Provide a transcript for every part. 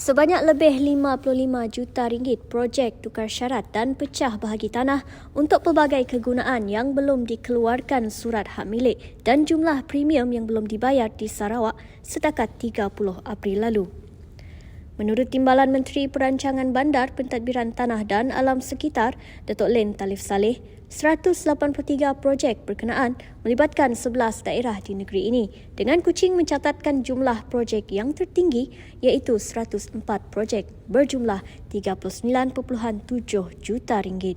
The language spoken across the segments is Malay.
Sebanyak lebih 55 juta ringgit projek tukar syarat dan pecah bahagi tanah untuk pelbagai kegunaan yang belum dikeluarkan surat hak milik dan jumlah premium yang belum dibayar di Sarawak setakat 30 April lalu. Menurut Timbalan Menteri Perancangan Bandar, Pentadbiran Tanah dan Alam Sekitar, Datuk Len Talif Saleh, 183 projek berkenaan melibatkan 11 daerah di negeri ini dengan Kuching mencatatkan jumlah projek yang tertinggi iaitu 104 projek berjumlah 39.7 juta ringgit.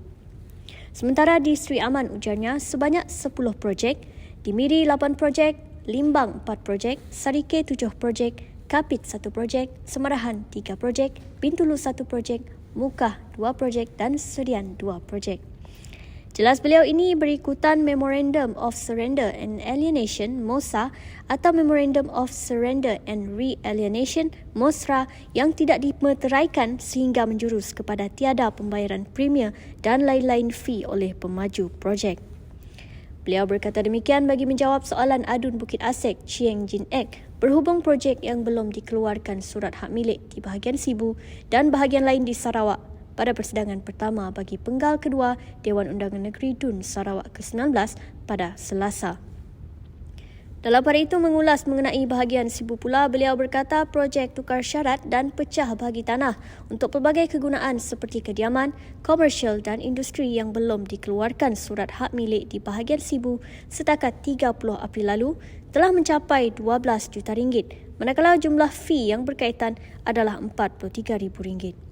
Sementara di Sri Aman ujarnya sebanyak 10 projek, di Miri 8 projek, Limbang 4 projek, Sarike 7 projek, Kapit 1 projek, Semarahan 3 projek, Bintulu 1 projek, Mukah 2 projek dan Serian 2 projek. Jelas beliau ini berikutan Memorandum of Surrender and Alienation MOSA atau Memorandum of Surrender and Re-Alienation MOSRA yang tidak dimeteraikan sehingga menjurus kepada tiada pembayaran premium dan lain-lain fee oleh pemaju projek. Beliau berkata demikian bagi menjawab soalan adun Bukit Asek Chieng Jin Ek berhubung projek yang belum dikeluarkan surat hak milik di bahagian Sibu dan bahagian lain di Sarawak pada persidangan pertama bagi penggal kedua Dewan Undangan Negeri DUN Sarawak ke-19 pada Selasa. Dalam pada itu mengulas mengenai bahagian Sibu pula, beliau berkata projek tukar syarat dan pecah bahagi tanah untuk pelbagai kegunaan seperti kediaman, komersial dan industri yang belum dikeluarkan surat hak milik di bahagian Sibu setakat 30 April lalu telah mencapai 12 juta ringgit, manakala jumlah fee yang berkaitan adalah RM43,000.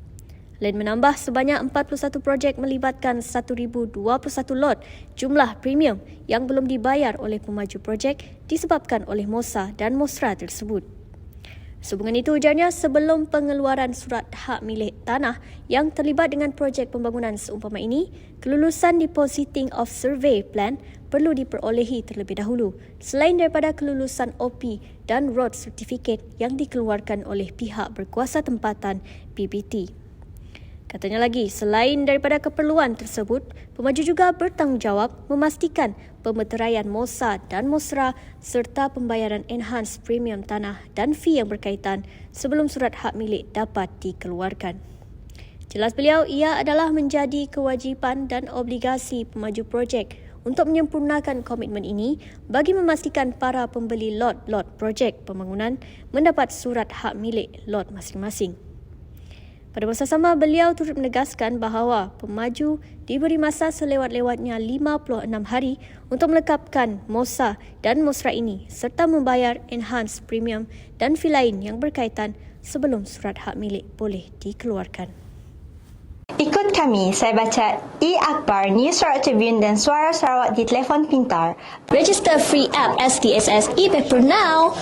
Len menambah sebanyak 41 projek melibatkan 1,021 lot jumlah premium yang belum dibayar oleh pemaju projek disebabkan oleh MOSA dan MOSRA tersebut. Sehubungan itu ujarnya sebelum pengeluaran surat hak milik tanah yang terlibat dengan projek pembangunan seumpama ini, kelulusan Depositing of Survey Plan perlu diperolehi terlebih dahulu selain daripada kelulusan OP dan Road Certificate yang dikeluarkan oleh pihak berkuasa tempatan PBT. Katanya lagi, selain daripada keperluan tersebut, pemaju juga bertanggungjawab memastikan pemeteraian MOSA dan MOSRA serta pembayaran enhanced premium tanah dan fee yang berkaitan sebelum surat hak milik dapat dikeluarkan. Jelas beliau, ia adalah menjadi kewajipan dan obligasi pemaju projek untuk menyempurnakan komitmen ini bagi memastikan para pembeli lot-lot projek pembangunan mendapat surat hak milik lot masing-masing. Pada masa sama, beliau turut menegaskan bahawa pemaju diberi masa selewat-lewatnya 56 hari untuk melengkapkan MOSA dan MOSRA ini serta membayar enhanced premium dan fee lain yang berkaitan sebelum surat hak milik boleh dikeluarkan. Ikut kami, saya baca e-Akhbar, News Sarawak Tribune dan Suara Sarawak di telefon pintar. Register free app STSS e-Paper now.